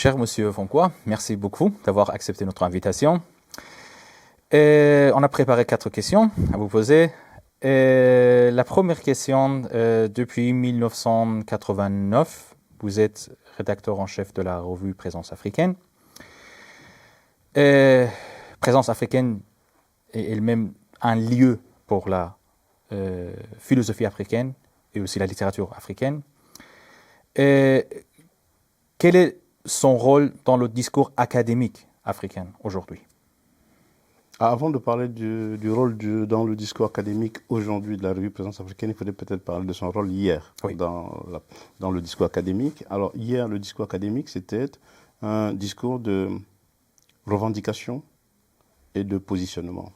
Cher Monsieur Foncois, merci beaucoup d'avoir accepté notre invitation. On a préparé 4 questions à vous poser. La première question, depuis 1989, vous êtes rédacteur en chef de la revue Présence africaine. Présence africaine est elle-même un lieu pour la philosophie africaine et aussi la littérature africaine. Quel est son rôle dans le discours académique africain aujourd'hui? Avant de parler du rôle dans le discours académique aujourd'hui de la revue Présence africaine, il faudrait peut-être parler de son rôle hier dans le discours académique. Alors hier, le discours académique, c'était un discours de revendication et de positionnement.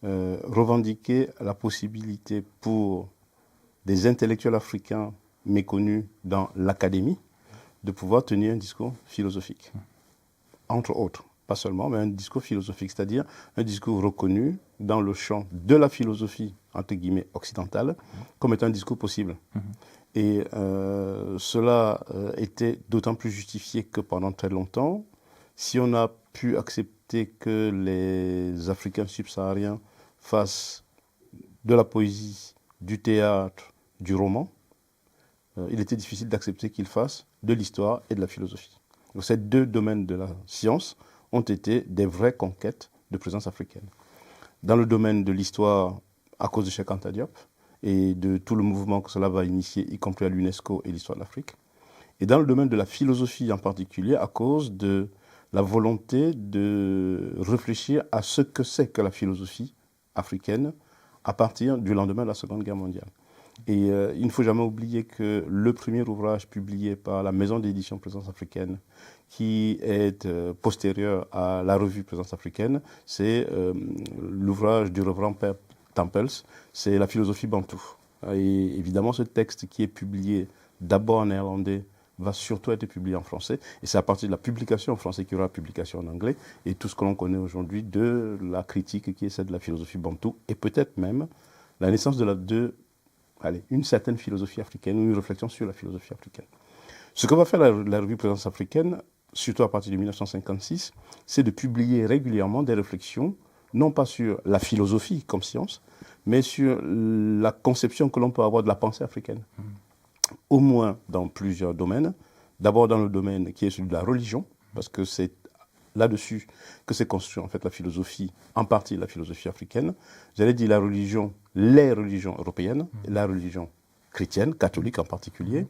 Revendiquer la possibilité pour des intellectuels africains méconnus dans l'académie de pouvoir tenir un discours philosophique, entre autres. Pas seulement, mais un discours philosophique, c'est-à-dire un discours reconnu dans le champ de la philosophie, entre guillemets, occidentale, comme étant un discours possible. Et cela était d'autant plus justifié que pendant très longtemps, si on a pu accepter que les Africains subsahariens fassent de la poésie, du théâtre, du roman, il était difficile d'accepter qu'ils fassent de l'histoire et de la philosophie. Donc ces deux domaines de la science ont été des vraies conquêtes de présence africaine. Dans le domaine de l'histoire, à cause de Cheikh Anta Diop et de tout le mouvement que cela va initier, y compris à l'UNESCO et l'histoire de l'Afrique. Et dans le domaine de la philosophie en particulier, à cause de la volonté de réfléchir à ce que c'est que la philosophie africaine à partir du lendemain de la Seconde Guerre mondiale. Et il ne faut jamais oublier que le premier ouvrage publié par la maison d'édition Présence africaine, qui est postérieur à la revue Présence africaine, c'est l'ouvrage du révérend Père Tempels, c'est la philosophie bantou. Et évidemment, ce texte qui est publié d'abord en néerlandais va surtout être publié en français. Et c'est à partir de la publication en français qu'il y aura la publication en anglais. Et tout ce que l'on connaît aujourd'hui de la critique qui est celle de la philosophie bantou, et peut-être même la naissance une certaine philosophie africaine, ou une réflexion sur la philosophie africaine. Ce que va faire la revue Présence africaine, surtout à partir de 1956, c'est de publier régulièrement des réflexions, non pas sur la philosophie comme science, mais sur la conception que l'on peut avoir de la pensée africaine. Au moins dans plusieurs domaines. D'abord dans le domaine qui est celui de la religion, parce que c'est là-dessus que s'est construit en fait la philosophie, en partie la philosophie africaine. J'allais dire la religion, les religions européennes, la religion chrétienne, catholique en particulier,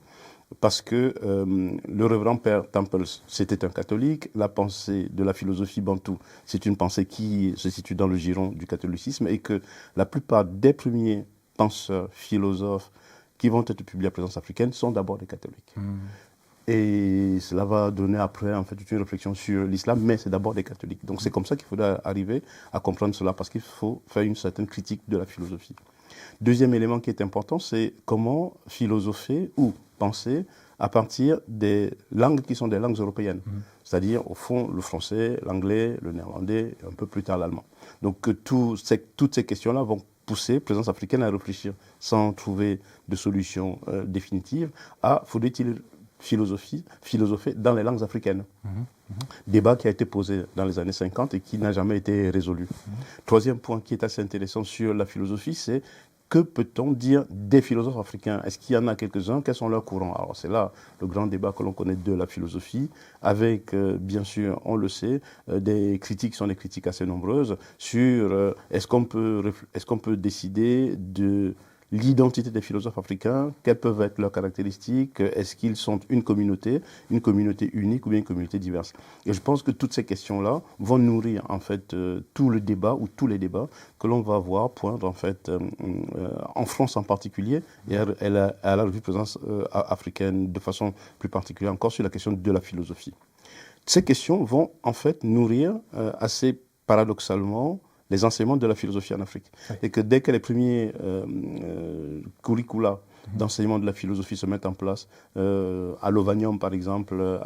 parce que le révérend Père Tempels, c'était un catholique. La pensée de la philosophie bantou, c'est une pensée qui se situe dans le giron du catholicisme, et que la plupart des premiers penseurs, philosophes, qui vont être publiés à Présence africaine sont d'abord des catholiques. Et cela va donner après en fait une réflexion sur l'islam, mais c'est d'abord des catholiques. Donc c'est comme ça qu'il faudra arriver à comprendre cela, parce qu'il faut faire une certaine critique de la philosophie. Deuxième élément qui est important, c'est comment philosopher ou penser à partir des langues qui sont des langues européennes. C'est-à-dire, au fond, le français, l'anglais, le néerlandais, et un peu plus tard l'allemand. Donc toutes ces questions-là vont pousser Présence africaine à réfléchir sans trouver de solution définitive à faudrait-il philosopher dans les langues africaines. Débat qui a été posé dans les années 50 et qui n'a jamais été résolu. Troisième point qui est assez intéressant sur la philosophie, c'est que peut-on dire des philosophes africains? Est-ce qu'il y en a quelques-uns? Quels sont leurs courants? Alors c'est là le grand débat que l'on connaît de la philosophie, avec bien sûr, on le sait, des critiques sont des critiques assez nombreuses sur est-ce qu'on peut décider de l'identité des philosophes africains, quelles peuvent être leurs caractéristiques, est-ce qu'ils sont une communauté unique ou bien une communauté diverse. Et je pense que toutes ces questions-là vont nourrir en fait tout le débat ou tous les débats que l'on va voir poindre en fait en France en particulier et à la revue Présence africaine de façon plus particulière encore sur la question de la philosophie. Ces questions vont en fait nourrir assez paradoxalement les enseignements de la philosophie en Afrique. Oui. Et que dès que les premiers curricula d'enseignement de la philosophie se mettent en place, à Lovanium par exemple,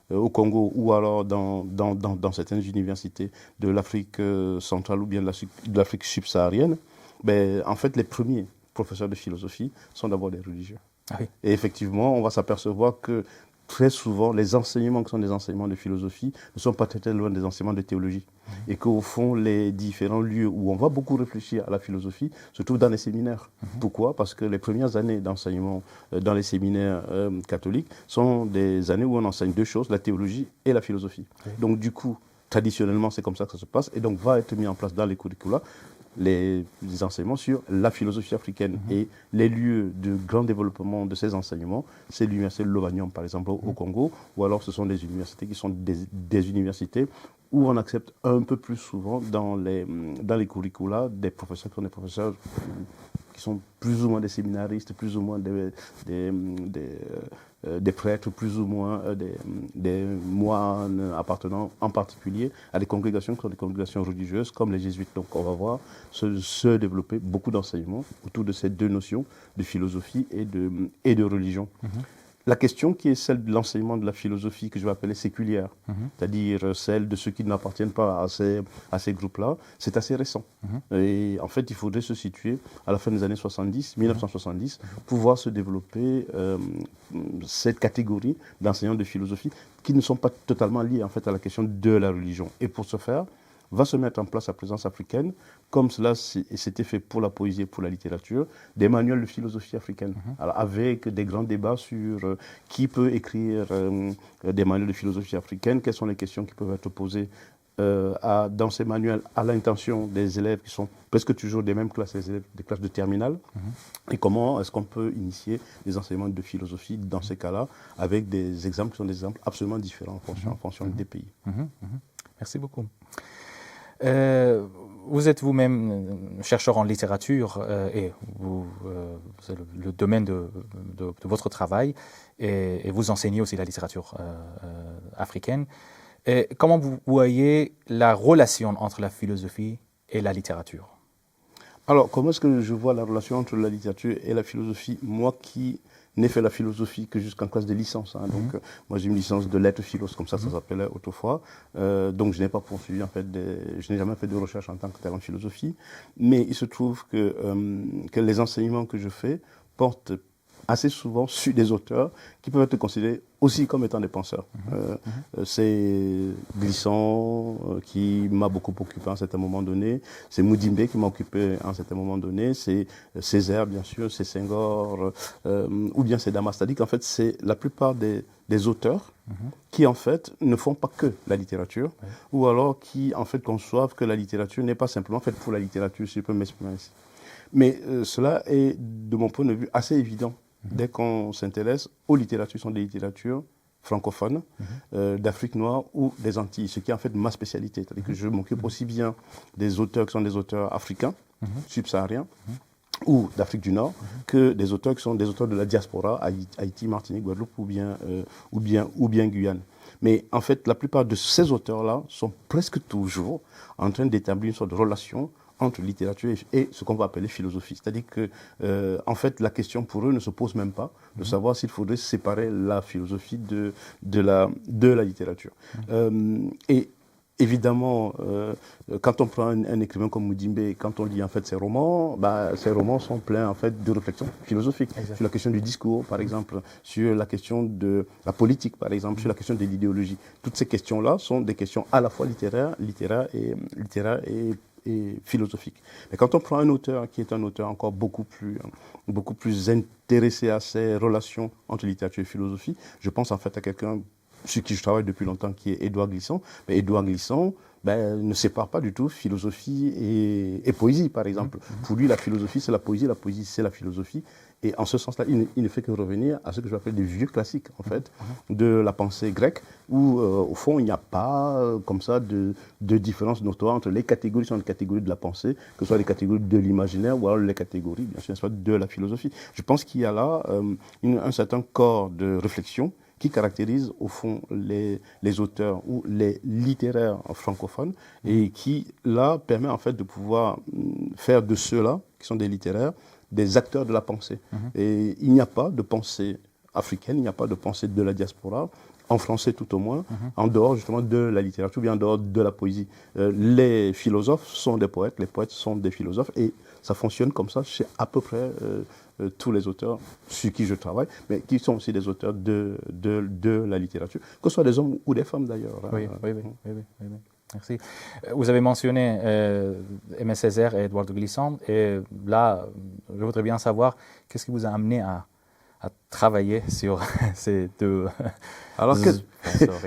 au Congo, ou alors dans certaines universités de l'Afrique centrale ou bien de l'Afrique subsaharienne, ben, en fait les premiers professeurs de philosophie sont d'abord des religieux. Ah oui. Et effectivement, on va s'apercevoir que très souvent, les enseignements qui sont des enseignements de philosophie ne sont pas très loin des enseignements de théologie. Et qu'au fond, les différents lieux où on va beaucoup réfléchir à la philosophie se trouvent dans les séminaires. Pourquoi? Parce que les premières années d'enseignement dans les séminaires catholiques sont des années où on enseigne deux choses, la théologie et la philosophie. Donc du coup, traditionnellement, c'est comme ça que ça se passe. Et donc va être mis en place dans les curricula les enseignements sur la philosophie africaine. Et les lieux de grand développement de ces enseignements, c'est l'université de Lovanium, par exemple, au Congo, ou alors ce sont des universités qui sont des universités où on accepte un peu plus souvent dans les curricula des professeurs qui sont des professeurs qui sont plus ou moins des séminaristes, plus ou moins des prêtres, plus ou moins des moines appartenant en particulier à des congrégations qui sont des congrégations religieuses comme les jésuites. Donc on va voir se développer beaucoup d'enseignements autour de ces deux notions de philosophie et de religion. La question qui est celle de l'enseignement de la philosophie que je vais appeler séculière, c'est-à-dire celle de ceux qui n'appartiennent pas à ces groupes-là, c'est assez récent. Et en fait, il faudrait se situer à la fin des années 70, 1970, pour voir se développer cette catégorie d'enseignants de philosophie qui ne sont pas totalement liés en fait à la question de la religion. Et pour ce faire, va se mettre en place la présence africaine, comme cela s'était fait pour la poésie et pour la littérature, des manuels de philosophie africaine, alors avec des grands débats sur qui peut écrire des manuels de philosophie africaine, quelles sont les questions qui peuvent être posées dans ces manuels à l'intention des élèves qui sont presque toujours des mêmes classes, les élèves des classes de terminale, et comment est-ce qu'on peut initier des enseignements de philosophie dans ces cas-là, avec des exemples qui sont des exemples absolument différents en fonction des pays. Merci beaucoup. Vous êtes vous-même chercheur en littérature et c'est le domaine de votre travail et vous enseignez aussi la littérature africaine. Et comment vous voyez la relation entre la philosophie et la littérature? Alors, comment est-ce que je vois la relation entre la littérature et la philosophie? Moi qui n'ai fait la philosophie que jusqu'en classe de licence. Donc, moi, j'ai une licence de lettres philo, comme ça s'appelait autrefois. Donc, je n'ai pas poursuivi, en fait, je n'ai jamais fait de recherche en tant que tel en philosophie. Mais il se trouve que les enseignements que je fais portent assez souvent sur des auteurs qui peuvent être considérés aussi comme étant des penseurs. C'est Glissant qui m'a beaucoup occupé à un certain moment donné, c'est Mudimbe qui m'a occupé à un certain moment donné, c'est Césaire bien sûr, c'est Senghor, ou bien c'est Damas. C'est-à-dire qu'en fait c'est la plupart des auteurs qui en fait ne font pas que la littérature, ou alors qui en fait conçoivent que la littérature n'est pas simplement faite pour la littérature, si je peux m'exprimer ainsi. Mais cela est, de mon point de vue, assez évident. Dès qu'on s'intéresse aux littératures, sont des littératures francophones, d'Afrique noire ou des Antilles, ce qui est en fait ma spécialité. C'est-à-dire que je m'occupe aussi bien des auteurs qui sont des auteurs africains, subsahariens, ou d'Afrique du Nord, que des auteurs qui sont des auteurs de la diaspora, Haïti, Martinique, Guadeloupe ou bien Guyane. Mais en fait, la plupart de ces auteurs-là sont presque toujours en train d'établir une sorte de relation entre littérature et ce qu'on va appeler philosophie. C'est-à-dire que, en fait, la question pour eux ne se pose même pas de savoir s'il faudrait séparer la philosophie de la littérature. Et évidemment, quand on prend un écrivain comme Mudimbe, quand on lit en fait ses romans sont pleins en fait de réflexions philosophiques sur la question du discours, par exemple, sur la question de la politique, par exemple, sur la question de l'idéologie. Toutes ces questions-là sont des questions à la fois littéraires et philosophique. Mais quand on prend un auteur qui est un auteur encore beaucoup plus intéressé à ces relations entre littérature et philosophie, je pense en fait à quelqu'un sur qui je travaille depuis longtemps, qui est Édouard Glissant. Mais Édouard Glissant ne sépare pas du tout philosophie et poésie, par exemple. Pour lui, la philosophie, c'est la poésie c'est la philosophie. Et en ce sens-là, il ne fait que revenir à ce que j'appelle des vieux classiques, en fait, de la pensée grecque, où, au fond, il n'y a pas, comme ça, de différence notoire entre les catégories, qui sont les catégories de la pensée, que ce soit les catégories de l'imaginaire, ou alors les catégories, bien sûr, de la philosophie. Je pense qu'il y a là un certain corps de réflexion qui caractérise, au fond, les auteurs ou les littéraires francophones, et qui, là, permet, en fait, de pouvoir faire de ceux-là, qui sont des littéraires, des acteurs de la pensée. Et il n'y a pas de pensée africaine, il n'y a pas de pensée de la diaspora en français tout au moins, en dehors justement de la littérature, bien en dehors de la poésie. Les philosophes sont des poètes, les poètes sont des philosophes, et ça fonctionne comme ça chez à peu près tous les auteurs sur qui je travaille, mais qui sont aussi des auteurs de la littérature, que ce soit des hommes ou des femmes d'ailleurs. Oui. Merci. Vous avez mentionné Aimé Césaire et Édouard de Glissant, et là, je voudrais bien savoir qu'est-ce qui vous a amené à travailler sur ces deux. Alors,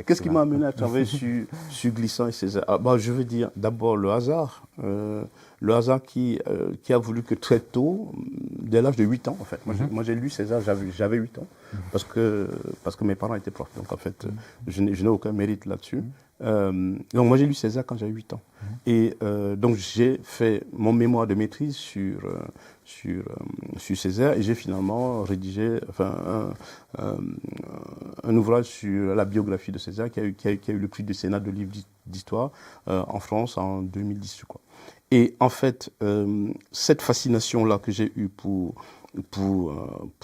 qu'est-ce qui m'a amené à travailler sur Glissant et Césaire? Je veux dire d'abord le hasard. Le hasard qui a voulu que très tôt, dès l'âge de 8 ans en fait, moi j'ai lu Césaire, j'avais 8 ans, parce que mes parents étaient profs, donc en fait je n'ai aucun mérite là-dessus. Donc moi j'ai lu Césaire quand j'avais 8 ans. Et donc j'ai fait mon mémoire de maîtrise sur Césaire, et j'ai finalement rédigé un ouvrage sur la biographie de Césaire qui a eu le prix du Sénat de livre d'histoire en France en 2010, je crois. Et en fait, cette fascination-là que j'ai eue pour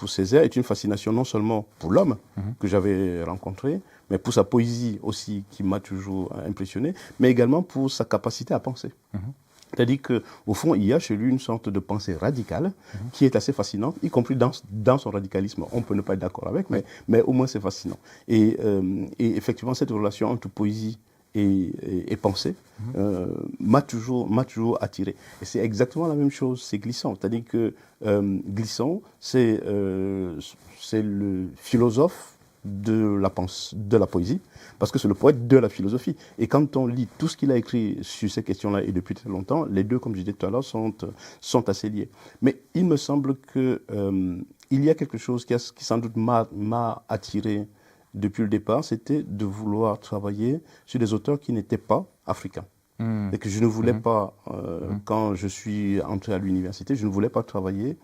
Césaire est une fascination non seulement pour l'homme que j'avais rencontré, mais pour sa poésie aussi qui m'a toujours impressionné, mais également pour sa capacité à penser. C'est-à-dire qu'au fond, il y a chez lui une sorte de pensée radicale qui est assez fascinante, y compris dans son radicalisme. On peut ne pas être d'accord avec, mais au moins c'est fascinant. Et effectivement, cette relation entre poésie et pensée m'a toujours attiré. Et c'est exactement la même chose, c'est Glissant. C'est-à-dire que Glissant, c'est le philosophe de la poésie, parce que c'est le poète de la philosophie. Et quand on lit tout ce qu'il a écrit sur ces questions-là, et depuis très longtemps, les deux, comme je disais tout à l'heure, sont assez liés. Mais il me semble que il y a quelque chose qui sans doute m'a attiré depuis le départ, c'était de vouloir travailler sur des auteurs qui n'étaient pas africains. Et que je ne voulais pas, quand je suis entré à l'université, je ne voulais pas travailler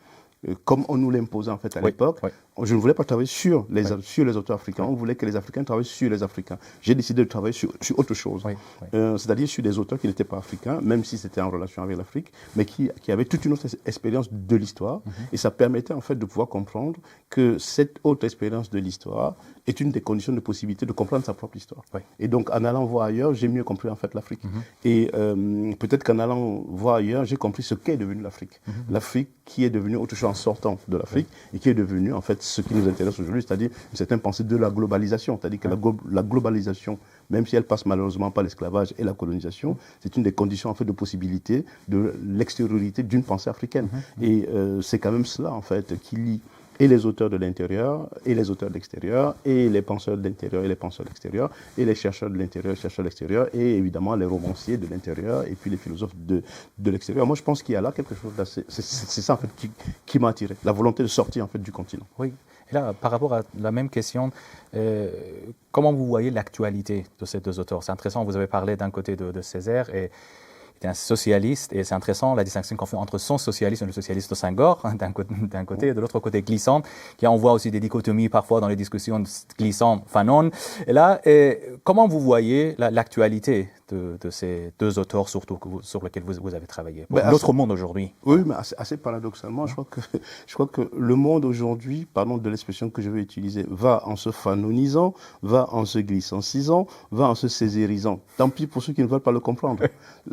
comme on nous l'imposait en fait à l'époque. Je ne voulais pas travailler sur les auteurs africains. On voulait que les Africains travaillent sur les Africains. J'ai décidé de travailler sur autre chose. C'est-à-dire sur des auteurs qui n'étaient pas africains, même si c'était en relation avec l'Afrique, mais qui avaient toute une autre expérience de l'histoire. Et ça permettait en fait de pouvoir comprendre que cette autre expérience de l'histoire est une des conditions de possibilité de comprendre sa propre histoire. Et donc en allant voir ailleurs, j'ai mieux compris en fait l'Afrique. Et peut-être qu'en allant voir ailleurs, j'ai compris ce qu'est devenu l'Afrique. L'Afrique qui est devenue autre chose en sortant de l'Afrique et qui est devenue en fait ce qui nous intéresse aujourd'hui, c'est-à-dire une certaine pensée de la globalisation. C'est-à-dire que la globalisation, même si elle passe malheureusement par l'esclavage et la colonisation, c'est une des conditions en fait de possibilité de l'extériorité d'une pensée africaine. Et c'est quand même cela en fait qui lie et les auteurs de l'intérieur, et les auteurs de l'extérieur, et les penseurs de l'intérieur et les penseurs de l'extérieur, et les chercheurs de l'intérieur et les chercheurs de l'extérieur, et évidemment les romanciers de l'intérieur, et puis les philosophes de l'extérieur. Moi, je pense qu'il y a là quelque chose d'assez... C'est ça, en fait, qui m'a attiré, la volonté de sortir, en fait, du continent. Oui. Et là, par rapport à la même question, comment vous voyez l'actualité de ces deux auteurs? C'est intéressant, vous avez parlé d'un côté de Césaire, et un socialiste, et c'est intéressant la distinction qu'on fait entre son socialisme et le socialiste de Senghor, d'un côté, et de l'autre côté Glissant, qui on voit aussi des dichotomies parfois dans les discussions Glissant-Fanon. Et là, comment vous voyez l'actualité de ces deux auteurs, surtout sur lesquels vous avez travaillé, notre monde aujourd'hui? Oui, mais assez paradoxalement, je crois que le monde aujourd'hui, pardon de l'expression que je vais utiliser, va en se fanonisant, va en se glissancisant, va en se césarisant. Tant pis pour ceux qui ne veulent pas le comprendre.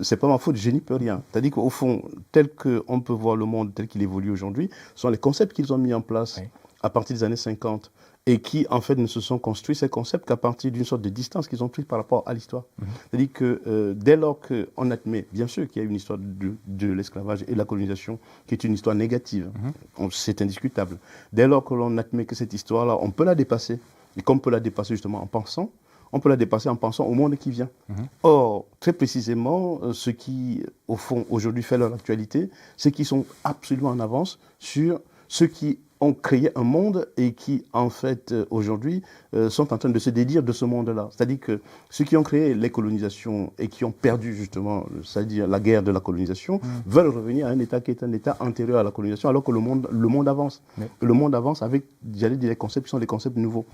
C'est pas ma faute, je n'y peux rien. C'est-à-dire qu'au fond, tel qu'on peut voir le monde tel qu'il évolue aujourd'hui, sont les concepts qu'ils ont mis en place à partir des années 50 et qui, en fait, ne se sont construits, ces concepts, qu'à partir d'une sorte de distance qu'ils ont prise par rapport à l'histoire. C'est-à-dire que dès lors qu'on admet, bien sûr, qu'il y a une histoire de l'esclavage et de la colonisation qui est une histoire négative, c'est indiscutable. Dès lors que l'on admet que cette histoire-là, on peut la dépasser, et qu'on peut la dépasser justement en pensant, on peut la dépasser en pensant au monde qui vient. Or, très précisément, ce qui, au fond, aujourd'hui fait leur actualité, c'est qu'ils sont absolument en avance sur ceux qui ont créé un monde et qui, en fait, aujourd'hui, sont en train de se dédire de ce monde-là. C'est-à-dire que ceux qui ont créé les colonisations et qui ont perdu, justement, c'est-à-dire la guerre de la colonisation, veulent revenir à un État qui est un État antérieur à la colonisation, alors que le monde avance. Le monde avance avec, j'allais dire, les concepts qui sont des concepts nouveaux.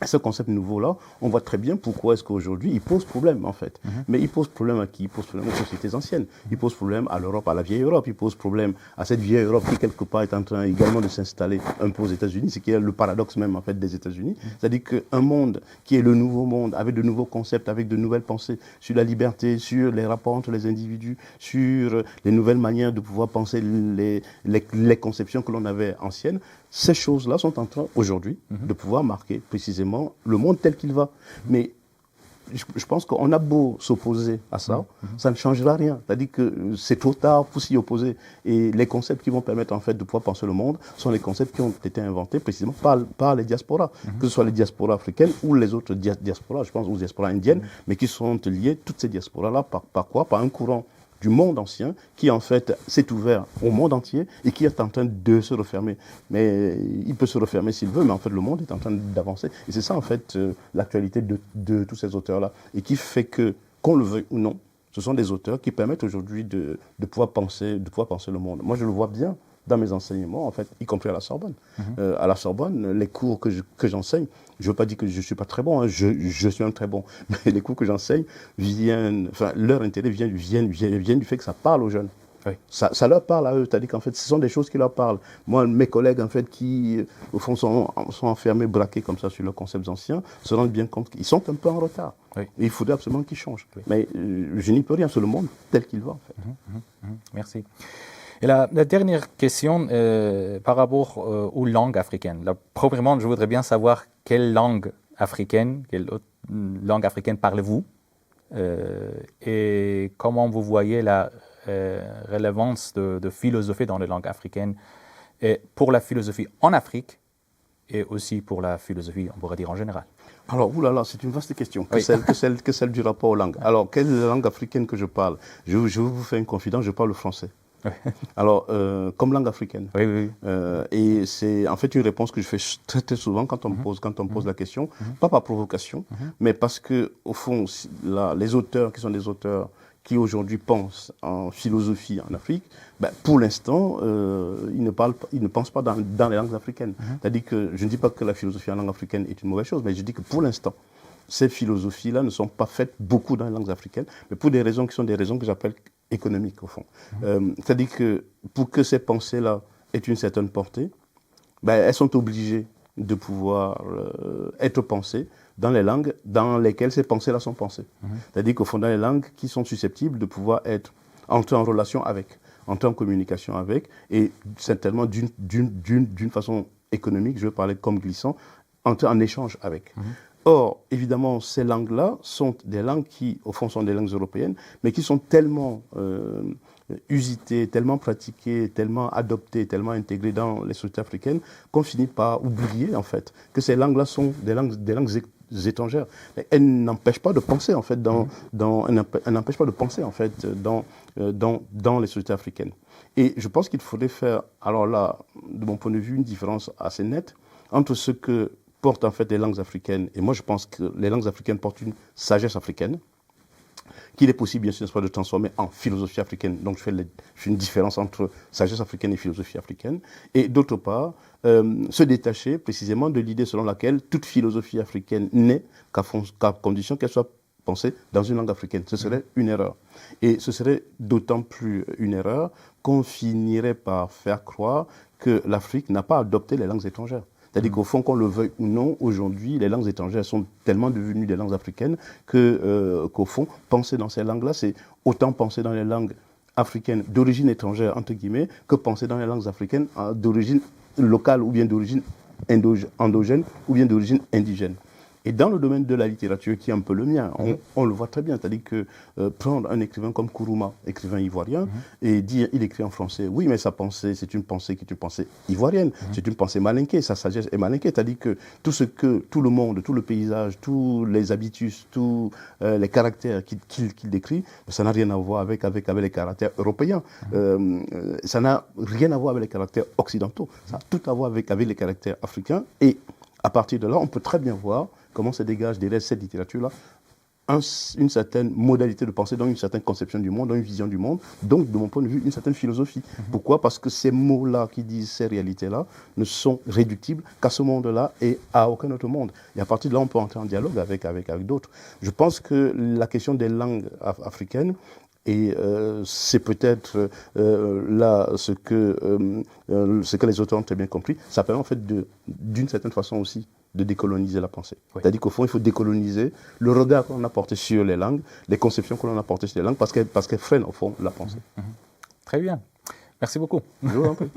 Ce concept nouveau-là, on voit très bien pourquoi est-ce qu'aujourd'hui, il pose problème, en fait. Mais il pose problème à qui? Il pose problème aux sociétés anciennes. Il pose problème à l'Europe, à la vieille Europe. Il pose problème à cette vieille Europe qui, quelque part, est en train également de s'installer un peu aux États-Unis. C'est qui est le paradoxe même, en fait, des États-Unis. C'est-à-dire qu'un monde qui est le nouveau monde, avec de nouveaux concepts, avec de nouvelles pensées sur la liberté, sur les rapports entre les individus, sur les nouvelles manières de pouvoir penser les conceptions que l'on avait anciennes, ces choses-là sont en train, aujourd'hui, de pouvoir marquer précisément le monde tel qu'il va. Mais je pense qu'on a beau s'opposer à ça, ça ne changera rien. C'est-à-dire que c'est trop tard pour s'y opposer. Et les concepts qui vont permettre, en fait, de pouvoir penser le monde sont les concepts qui ont été inventés précisément par les diasporas. Que ce soit les diasporas africaines ou les autres diasporas, je pense aux diasporas indiennes, mais qui sont liées, toutes ces diasporas-là, par quoi? Par un courant du monde ancien, qui en fait s'est ouvert au monde entier et qui est en train de se refermer. Mais il peut se refermer s'il veut, mais en fait le monde est en train d'avancer. Et c'est ça en fait l'actualité de tous ces auteurs-là. Et qui fait que, qu'on le veuille ou non, ce sont des auteurs qui permettent aujourd'hui de pouvoir penser le monde. Moi je le vois bien dans mes enseignements, en fait, y compris à la Sorbonne. À la Sorbonne, les cours que j'enseigne, je ne veux pas dire que je ne suis pas très bon, hein, je suis même très bon, mais les cours que j'enseigne viennent, enfin, leur intérêt vient du fait que ça parle aux jeunes. Oui. Ça leur parle à eux, c'est-à-dire qu'en fait, ce sont des choses qui leur parlent. Moi, mes collègues, en fait, qui, au fond, sont enfermés, braqués comme ça sur leurs concepts anciens, se rendent bien compte qu'ils sont un peu en retard. Oui. Et il faudrait absolument qu'ils changent. Oui. Mais je n'y peux rien, c'est le monde tel qu'il va, en fait. Merci. Et la dernière question par rapport aux langues africaines. Là, premièrement, je voudrais bien savoir quelle langue africaine parlez-vous et comment vous voyez la relevance de philosophie dans les langues africaines et pour la philosophie en Afrique et aussi pour la philosophie, on pourrait dire, en général. Alors, oulala, c'est une vaste question, que celle du rapport aux langues. Alors, quelle langue africaine que je parle? Je vous fais une confidence, je parle le français. Alors, comme langue africaine. Oui. Et c'est en fait une réponse que je fais très, très souvent quand on me pose la question, pas par provocation, mais parce que, au fond, là, les auteurs qui sont des auteurs qui aujourd'hui pensent en philosophie en Afrique, ben, pour l'instant, ils ne pensent pas dans les langues africaines. C'est-à-dire que je ne dis pas que la philosophie en langue africaine est une mauvaise chose, mais je dis que pour l'instant, ces philosophies-là ne sont pas faites beaucoup dans les langues africaines, mais pour des raisons qui sont des raisons que j'appelle économiques, au fond. C'est-à-dire que pour que ces pensées-là aient une certaine portée, ben, elles sont obligées de pouvoir être pensées dans les langues dans lesquelles ces pensées-là sont pensées. C'est-à-dire qu'au fond, dans les langues qui sont susceptibles de pouvoir entrer en relation avec, entrer en communication avec, et certainement d'une façon économique, je veux parler comme glissant, entrer en échange avec. Or, évidemment, ces langues-là sont des langues qui, au fond, sont des langues européennes, mais qui sont tellement usitées, tellement pratiquées, tellement adoptées, tellement intégrées dans les sociétés africaines, qu'on finit par oublier, en fait, que ces langues-là sont des langues étrangères. Mais elles n'empêchent pas de penser, en fait, elles n'empêchent pas de penser, en fait, dans les sociétés africaines. Et je pense qu'il faudrait faire, alors là, de mon point de vue, une différence assez nette entre ce que portent en fait les langues africaines, et moi je pense que les langues africaines portent une sagesse africaine, qu'il est possible bien sûr de transformer en philosophie africaine. Donc je fais une différence entre sagesse africaine et philosophie africaine, et d'autre part, se détacher précisément de l'idée selon laquelle toute philosophie africaine n'est qu'à condition qu'elle soit pensée dans une langue africaine. Ce serait une erreur. Et ce serait d'autant plus une erreur qu'on finirait par faire croire que l'Afrique n'a pas adopté les langues étrangères. C'est-à-dire qu'au fond, qu'on le veuille ou non, aujourd'hui, les langues étrangères sont tellement devenues des langues africaines qu'au fond, penser dans ces langues-là, c'est autant penser dans les langues africaines d'origine étrangère, entre guillemets, que penser dans les langues africaines d'origine locale ou bien d'origine endogène ou bien d'origine indigène. Et dans le domaine de la littérature, qui est un peu le mien, on le voit très bien. C'est-à-dire que prendre un écrivain comme Kourouma, écrivain ivoirien, et dire il écrit en français, oui, mais sa pensée, c'est une pensée qui est une pensée ivoirienne, c'est une pensée malinquée, sa sagesse est malinquée. C'est-à-dire que tout le monde, tout le paysage, tous les habitus, tous les caractères qu'il décrit, ça n'a rien à voir avec les caractères européens. Ça n'a rien à voir avec les caractères occidentaux. Ça a tout à voir avec les caractères africains. Et à partir de là, on peut très bien voir comment se dégage derrière cette littérature-là une certaine modalité de pensée, donc une certaine conception du monde, donc une vision du monde, donc de mon point de vue, une certaine philosophie. Pourquoi? Parce que ces mots-là qui disent ces réalités-là ne sont réductibles qu'à ce monde-là et à aucun autre monde. Et à partir de là, on peut entrer en dialogue avec d'autres. Je pense que la question des langues africaines, et c'est peut-être là ce que les auteurs ont très bien compris, ça permet en fait d'une certaine façon aussi de décoloniser la pensée. Oui. C'est-à-dire qu'au fond, il faut décoloniser le regard qu'on a porté sur les langues, les conceptions qu'on a portées sur les langues, parce qu'elles freinent au fond la pensée. Très bien. Merci beaucoup. Je vous en prie.